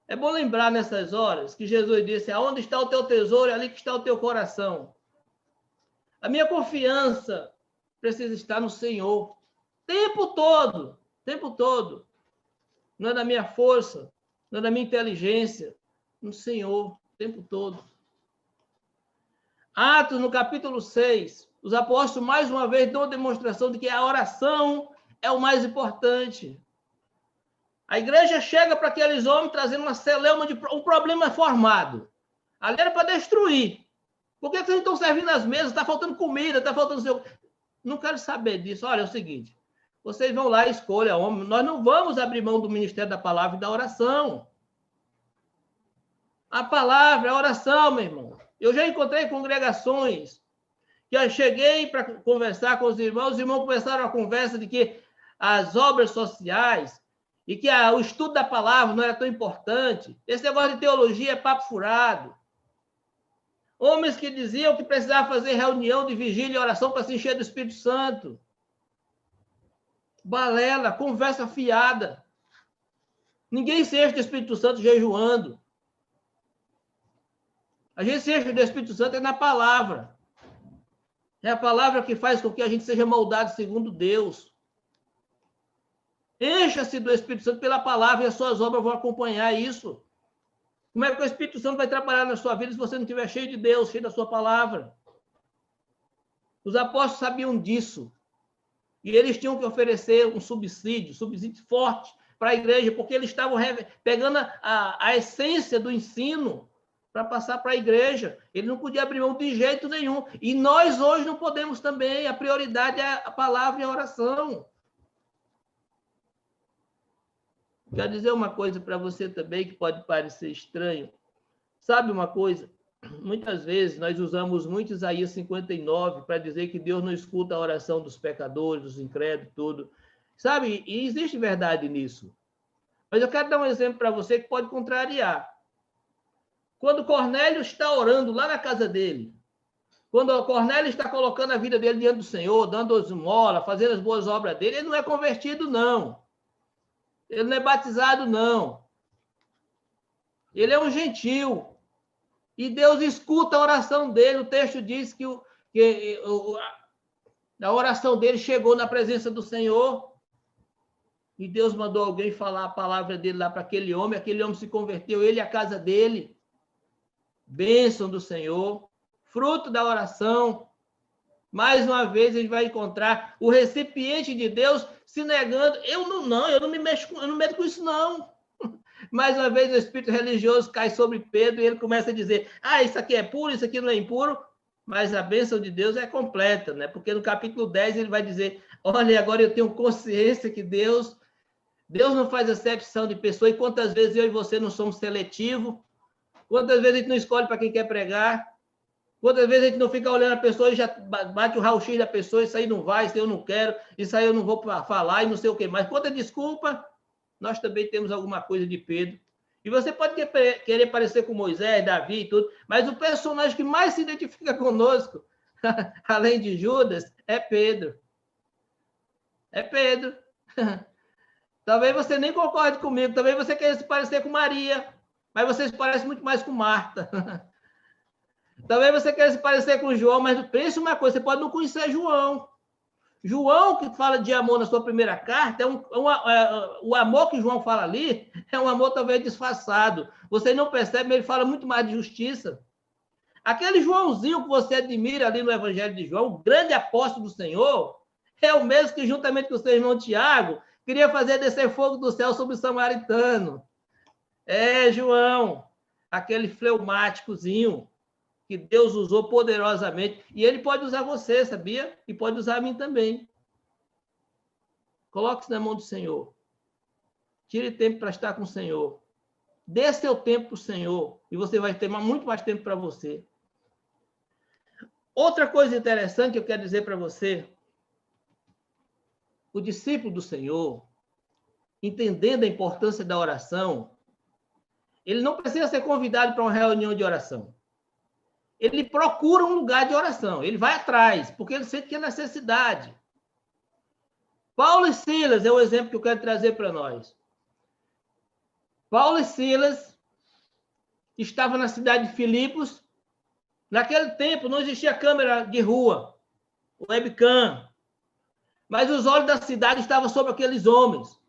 É bom lembrar nessas horas que Jesus disse: aonde está o teu tesouro, é ali que está o teu coração. A minha confiança precisa estar no Senhor. Tempo todo, tempo todo. Não é da minha força, não é da minha inteligência, no Senhor, o tempo todo. Atos, no capítulo 6, os apóstolos, mais uma vez, dão a demonstração de que a oração é o mais importante. A igreja chega para aqueles homens trazendo uma celeuma de um problema formado. Ali era para destruir. Por que vocês estão servindo as mesas? Está faltando comida, está faltando... Não quero saber disso. Olha, é o seguinte, vocês vão lá e escolham homem. Nós não vamos abrir mão do ministério da palavra e da oração. A palavra, a oração, meu irmão. Eu já encontrei congregações que eu cheguei para conversar com os irmãos começaram a conversa de que as obras sociais e que o estudo da palavra não era tão importante. Esse negócio de teologia é papo furado. Homens que diziam que precisava fazer reunião de vigília e oração para se encher do Espírito Santo. Balela, conversa fiada. Ninguém se enche do Espírito Santo jejuando. A gente se enche do Espírito Santo é na palavra. É a palavra que faz com que a gente seja moldado segundo Deus. Encha-se do Espírito Santo pela palavra e as suas obras vão acompanhar isso. Como é que o Espírito Santo vai trabalhar na sua vida se você não estiver cheio de Deus, cheio da sua palavra? Os apóstolos sabiam disso. E eles tinham que oferecer um subsídio forte para a igreja, porque eles estavam pegando a essência do ensino para passar para a igreja. Ele não podia abrir mão de jeito nenhum. E nós hoje não podemos também. A prioridade é a palavra e a oração. Quero dizer uma coisa para você também que pode parecer estranho. Sabe uma coisa? Muitas vezes nós usamos muito Isaías 59 para dizer que Deus não escuta a oração dos pecadores, dos incrédulos, tudo. Sabe? E existe verdade nisso. Mas eu quero dar um exemplo para você que pode contrariar. Quando Cornélio está orando lá na casa dele, quando Cornélio está colocando a vida dele diante do Senhor, dando as esmolas, fazendo as boas obras dele, ele não é convertido, não. Ele não é batizado, não. Ele é um gentil. E Deus escuta a oração dele. O texto diz que a oração dele chegou na presença do Senhor. E Deus mandou alguém falar a palavra dele lá para aquele homem se converteu, ele e a casa dele. Bênção do Senhor, fruto da oração. Mais uma vez a gente vai encontrar o recipiente de Deus se negando. Eu não me mexo eu não meto com isso, não. Mais uma vez o espírito religioso cai sobre Pedro e ele começa a dizer: isso aqui é puro, isso aqui não é impuro. Mas a bênção de Deus é completa, né? Porque no capítulo 10 ele vai dizer: olha, agora eu tenho consciência que Deus não faz acepção de pessoa. E quantas vezes eu e você não somos seletivos? Quantas vezes a gente não escolhe para quem quer pregar? Quantas vezes a gente não fica olhando a pessoa e já bate o raio-x da pessoa, isso aí não vai, isso aí eu não quero, isso aí eu não vou falar e não sei o quê. Mas quanta desculpa, nós também temos alguma coisa de Pedro. E você pode querer parecer com Moisés, Davi e tudo, mas o personagem que mais se identifica conosco, além de Judas, é Pedro. É Pedro. Talvez você nem concorde comigo, talvez você queira se parecer com Maria, mas você se parece muito mais com Marta. Talvez você queira se parecer com João, mas pense uma coisa, você pode não conhecer João. João, que fala de amor na sua primeira carta, o amor que João fala ali é um amor talvez disfarçado. Você não percebe, mas ele fala muito mais de justiça. Aquele Joãozinho que você admira ali no Evangelho de João, o grande apóstolo do Senhor, é o mesmo que, juntamente com o seu irmão Tiago, queria fazer descer fogo do céu sobre o samaritano. É, João, aquele fleumáticozinho que Deus usou poderosamente. E ele pode usar você, sabia? E pode usar a mim também. Coloque-se na mão do Senhor. Tire tempo para estar com o Senhor. Dê seu tempo para o Senhor e você vai ter muito mais tempo para você. Outra coisa interessante que eu quero dizer para você, o discípulo do Senhor, entendendo a importância da oração, ele não precisa ser convidado para uma reunião de oração. Ele procura um lugar de oração, ele vai atrás, porque ele sente que é necessidade. Paulo e Silas é o exemplo que eu quero trazer para nós. Paulo e Silas estavam na cidade de Filipos. Naquele tempo não existia câmera de rua, webcam, mas os olhos da cidade estavam sobre aqueles homens.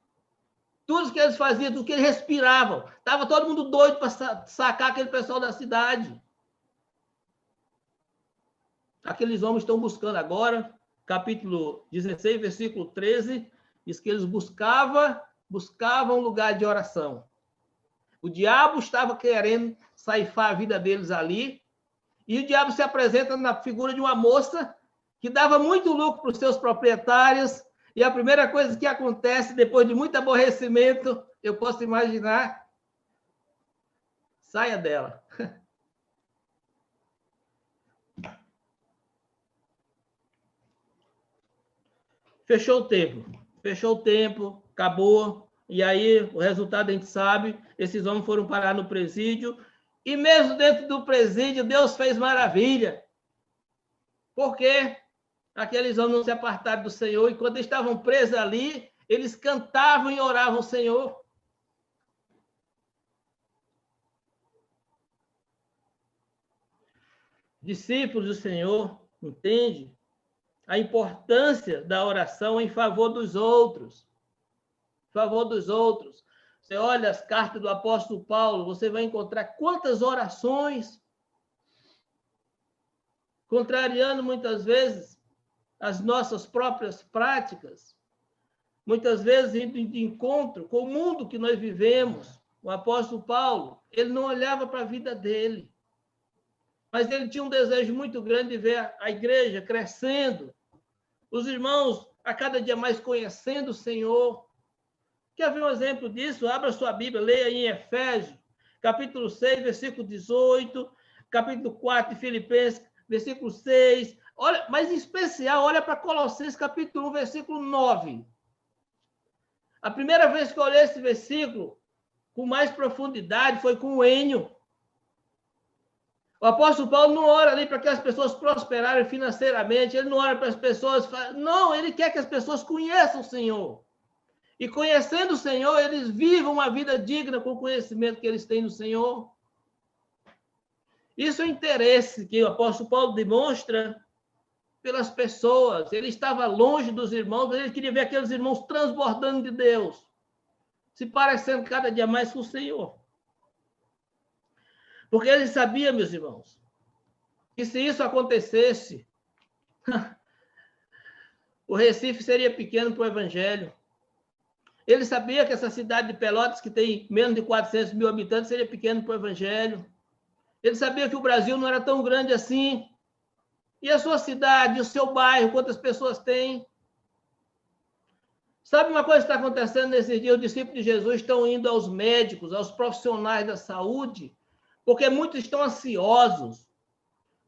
Tudo que eles faziam, tudo que eles respiravam. Estava todo mundo doido para sacar aquele pessoal da cidade. Aqueles homens estão buscando agora, capítulo 16, versículo 13, diz que eles buscavam um lugar de oração. O diabo estava querendo ceifar a vida deles ali, e o diabo se apresenta na figura de uma moça que dava muito lucro para os seus proprietários, e a primeira coisa que acontece, depois de muito aborrecimento, eu posso imaginar, saia dela. Fechou o tempo, acabou, e aí o resultado a gente sabe, esses homens foram parar no presídio, e mesmo dentro do presídio, Deus fez maravilha. Por quê? Aqueles homens não se apartaram do Senhor, e quando estavam presos ali, eles cantavam e oravam ao Senhor. Discípulos do Senhor, entende? A importância da oração em favor dos outros. Em favor dos outros. Você olha as cartas do apóstolo Paulo, você vai encontrar quantas orações, contrariando muitas vezes as nossas próprias práticas, muitas vezes indo de encontro com o mundo que nós vivemos. O apóstolo Paulo, ele não olhava para a vida dele, mas ele tinha um desejo muito grande de ver a igreja crescendo, os irmãos a cada dia mais conhecendo o Senhor. Quer ver um exemplo disso? Abra sua Bíblia, leia em Efésios, capítulo 6, versículo 18, capítulo 4 de Filipenses, versículo 6. Olha, mas em especial, olha para Colossenses, capítulo 1, versículo 9. A primeira vez que eu olhei esse versículo com mais profundidade foi com o Enio. O apóstolo Paulo não ora ali para que as pessoas prosperarem financeiramente, ele não ora para as pessoas... Não, ele quer que as pessoas conheçam o Senhor. E conhecendo o Senhor, eles vivam uma vida digna com o conhecimento que eles têm no Senhor. Isso é o interesse que o apóstolo Paulo demonstra pelas pessoas. Ele estava longe dos irmãos, mas ele queria ver aqueles irmãos transbordando de Deus, se parecendo cada dia mais com o Senhor. Porque ele sabia, meus irmãos, que se isso acontecesse, o Recife seria pequeno para o Evangelho. Ele sabia que essa cidade de Pelotas, que tem menos de 400 mil habitantes, seria pequeno para o Evangelho. Ele sabia que o Brasil não era tão grande assim. E a sua cidade, o seu bairro, quantas pessoas tem? Sabe uma coisa que está acontecendo nesses dias? Os discípulos de Jesus estão indo aos médicos, aos profissionais da saúde, porque muitos estão ansiosos.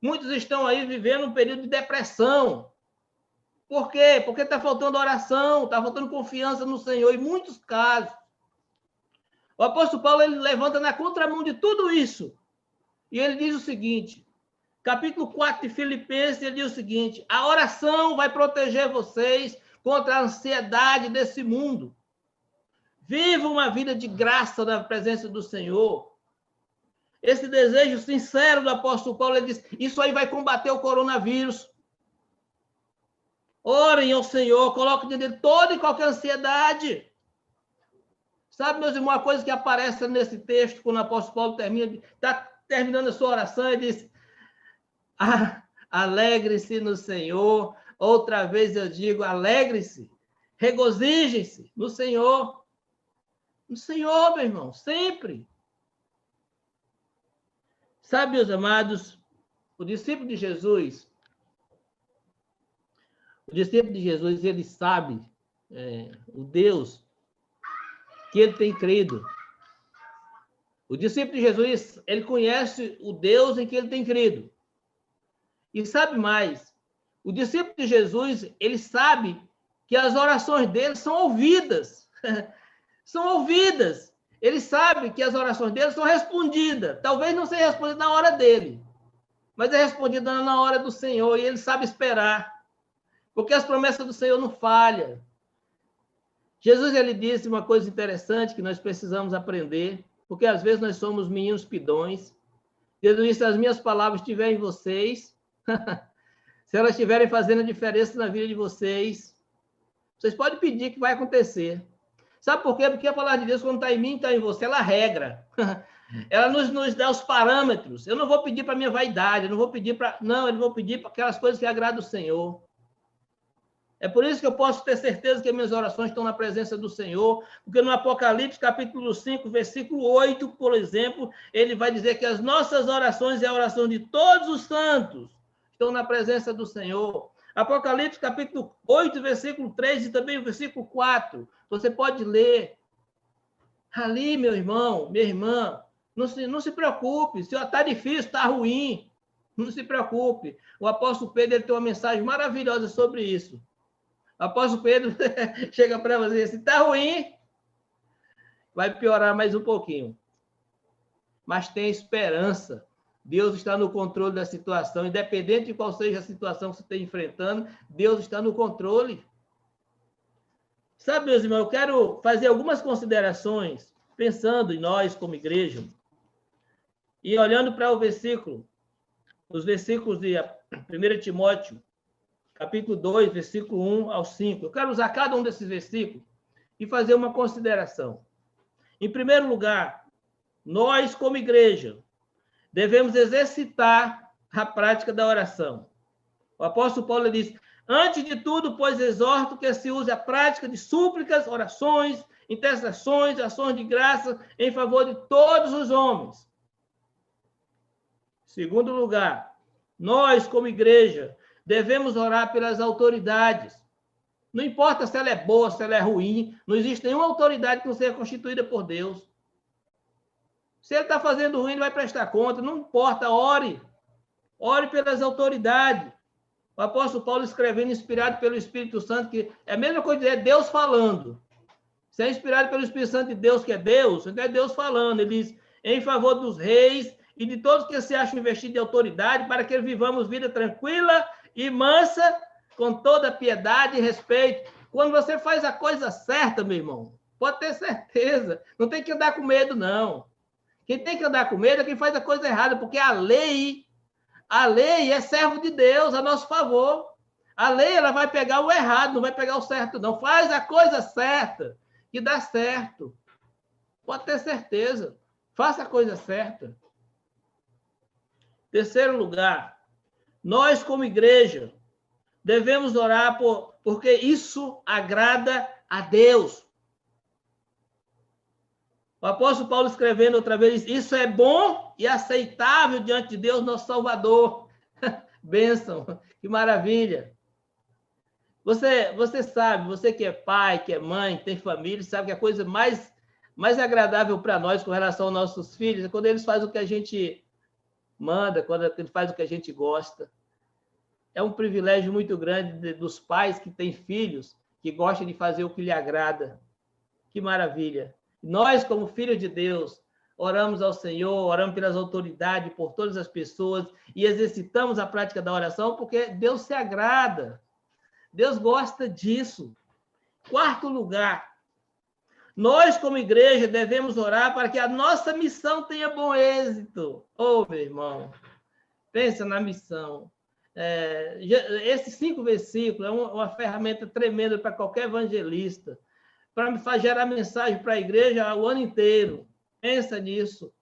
Muitos estão aí vivendo um período de depressão. Por quê? Porque está faltando oração, está faltando confiança no Senhor, em muitos casos. O apóstolo Paulo ele levanta na contramão de tudo isso. E ele diz o seguinte, capítulo 4 de Filipenses, ele diz o seguinte, a oração vai proteger vocês contra a ansiedade desse mundo. Viva uma vida de graça na presença do Senhor. Esse desejo sincero do apóstolo Paulo, ele diz, isso aí vai combater o coronavírus. Orem ao Senhor, coloquem diante dele toda e qualquer ansiedade. Sabe, meus irmãos, uma coisa que aparece nesse texto, quando o apóstolo Paulo está terminando a sua oração, ele diz, alegre-se no Senhor. Outra vez eu digo, alegre-se, regozijem-se no Senhor. No Senhor, meu irmão, sempre. Sabe, meus amados, o discípulo de Jesus, ele sabe, o Deus que ele tem crido. O discípulo de Jesus, ele conhece o Deus em que ele tem crido. E sabe mais, o discípulo de Jesus, ele sabe que as orações dele são ouvidas. São ouvidas. Ele sabe que as orações dele são respondidas. Talvez não seja respondida na hora dele, mas é respondida na hora do Senhor, e ele sabe esperar. Porque as promessas do Senhor não falham. Jesus, ele disse uma coisa interessante que nós precisamos aprender, porque às vezes nós somos meninos pidões. Jesus disse, as minhas palavras estiverem em vocês, se elas estiverem fazendo a diferença na vida de vocês, vocês podem pedir que vai acontecer. Sabe por quê? Porque a palavra de Deus, quando está em mim, está em você, ela regra. Ela nos dá os parâmetros. Eu não vou pedir para minha vaidade, eu não vou pedir para... Não, eu vou pedir para aquelas coisas que agradam o Senhor. É por isso que eu posso ter certeza que as minhas orações estão na presença do Senhor, porque no Apocalipse, capítulo 5, versículo 8, por exemplo, ele vai dizer que as nossas orações e a oração de todos os santos estão na presença do Senhor. Apocalipse, capítulo 8, versículo 3 e também o versículo 4. Você pode ler. Ali, meu irmão, minha irmã, não se preocupe. Se está difícil, está ruim, não se preocupe. O apóstolo Pedro, ele tem uma mensagem maravilhosa sobre isso. O apóstolo Pedro chega para você assim, está ruim, vai piorar mais um pouquinho. Mas tem esperança. Deus está no controle da situação, independente de qual seja a situação que você está enfrentando, Deus está no controle. Sabe, meus irmãos, eu quero fazer algumas considerações, pensando em nós como igreja, e olhando para o versículo, os versículos de 1 Timóteo, capítulo 2, versículo 1 ao 5. Eu quero usar cada um desses versículos e fazer uma consideração. Em primeiro lugar, nós, como igreja, devemos exercitar a prática da oração. O apóstolo Paulo diz, antes de tudo, pois exorto que se use a prática de súplicas, orações, intercessões, ações de graça em favor de todos os homens. Em segundo lugar, nós, como igreja, devemos orar pelas autoridades. Não importa se ela é boa, se ela é ruim, não existe nenhuma autoridade que não seja constituída por Deus. Se ele está fazendo ruim, ele vai prestar conta, não importa, ore. Ore pelas autoridades. O apóstolo Paulo escrevendo, inspirado pelo Espírito Santo, que é a mesma coisa, é Deus falando. Se é inspirado pelo Espírito Santo de Deus, que é Deus, então é Deus falando. Ele diz, em favor dos reis e de todos que se acham investidos de autoridade, para que vivamos vida tranquila e mansa, com toda piedade e respeito. Quando você faz a coisa certa, meu irmão, pode ter certeza, não tem que andar com medo, não. Quem tem que andar com medo é quem faz a coisa errada, porque a lei é servo de Deus a nosso favor. A lei, ela vai pegar o errado, não vai pegar o certo, não. Faz a coisa certa, que dá certo. Pode ter certeza. Faça a coisa certa. Terceiro lugar, nós, como igreja, devemos orar porque isso agrada a Deus. O apóstolo Paulo escrevendo outra vez, isso é bom e aceitável diante de Deus, nosso Salvador. Bênção, que maravilha. Você sabe, você que é pai, que é mãe, tem família, sabe que a coisa mais agradável para nós com relação aos nossos filhos é quando eles fazem o que a gente manda, quando eles fazem o que a gente gosta. É um privilégio muito grande dos pais que têm filhos que gostam de fazer o que lhe agrada. Que maravilha. Nós, como filhos de Deus, oramos ao Senhor, oramos pelas autoridades, por todas as pessoas e exercitamos a prática da oração porque Deus se agrada. Deus gosta disso. Quarto lugar, nós, como igreja, devemos orar para que a nossa missão tenha bom êxito. Ô, meu irmão, pensa na missão. Esses 5 versículos é uma ferramenta tremenda para qualquer evangelista, para gerar mensagem para a igreja o ano inteiro. Pensa nisso.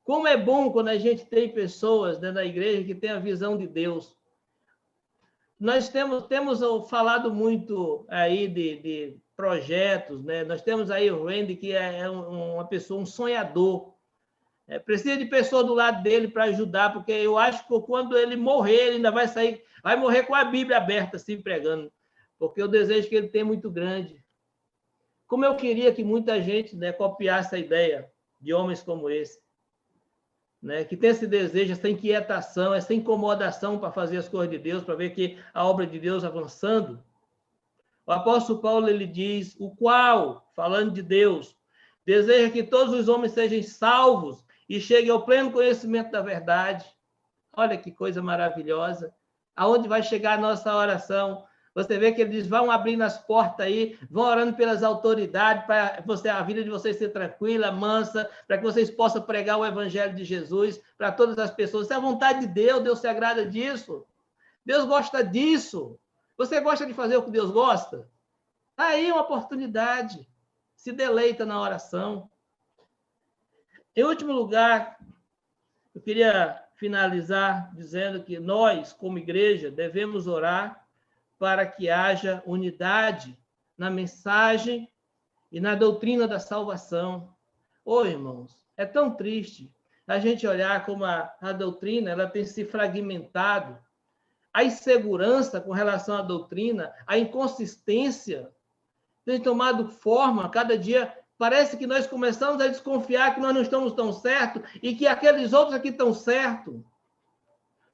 Como é bom quando a gente tem pessoas dentro da igreja que têm a visão de Deus. Nós temos falado muito aí de projetos, né? Nós temos aí o Randy, que é uma pessoa, um sonhador. Precisa de pessoa do lado dele para ajudar, porque eu acho que quando ele morrer, ele ainda vai morrer com a Bíblia aberta, assim, pregando. porque o desejo que ele tem é muito grande. Como eu queria que muita gente, né, copiasse a ideia de homens como esse, né, que tem esse desejo, essa inquietação, essa incomodação para fazer as coisas de Deus, para ver que a obra de Deus avançando. O apóstolo Paulo, ele diz, o qual, falando de Deus, deseja que todos os homens sejam salvos e cheguem ao pleno conhecimento da verdade. Olha que coisa maravilhosa. Aonde vai chegar a nossa oração? Você vê que ele diz, vão abrindo as portas aí, vão orando pelas autoridades, para a vida de vocês ser tranquila, mansa, para que vocês possam pregar o evangelho de Jesus para todas as pessoas. Isso é a vontade de Deus, Deus se agrada disso. Deus gosta disso. Você gosta de fazer o que Deus gosta? Está aí uma oportunidade. Se deleita na oração. Em último lugar, eu queria finalizar dizendo que nós, como igreja, devemos orar para que haja unidade na mensagem e na doutrina da salvação. Ô, irmãos, é tão triste a gente olhar como a doutrina ela tem se fragmentado, a insegurança com relação à doutrina, a inconsistência tem tomado forma, cada dia parece que nós começamos a desconfiar que nós não estamos tão certos e que aqueles outros aqui estão certos.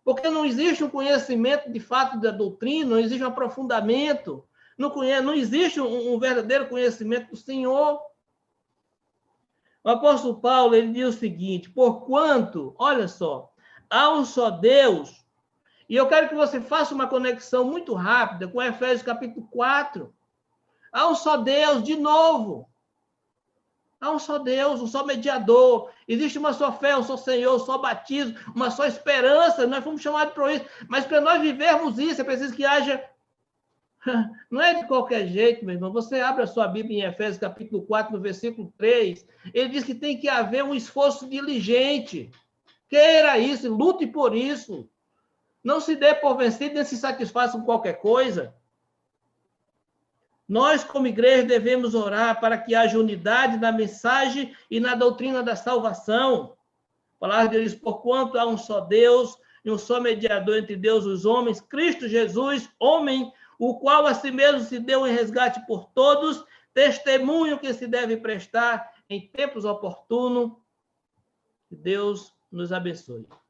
Porque não existe um conhecimento de fato da doutrina, não existe um aprofundamento, não existe um verdadeiro conhecimento do Senhor. O apóstolo Paulo ele diz o seguinte, porquanto, olha só, há um só Deus, e eu quero que você faça uma conexão muito rápida com Efésios capítulo 4. Há um só Deus, de novo. Há um só Deus, um só mediador. Existe uma só fé, um só Senhor, um só batismo, uma só esperança. Nós fomos chamados para isso. Mas para nós vivermos isso, é preciso que haja... Não é de qualquer jeito, meu irmão. Você abre a sua Bíblia em Efésios capítulo 4, no versículo 3. Ele diz que tem que haver um esforço diligente. Queira isso, lute por isso. Não se dê por vencido, nem se satisfaça com qualquer coisa. Nós, como igreja, devemos orar para que haja unidade na mensagem e na doutrina da salvação. A palavra de Deus diz, porquanto há um só Deus e um só mediador entre Deus e os homens, Cristo Jesus, homem, o qual a si mesmo se deu em resgate por todos, testemunho que se deve prestar em tempos oportunos. Que Deus nos abençoe.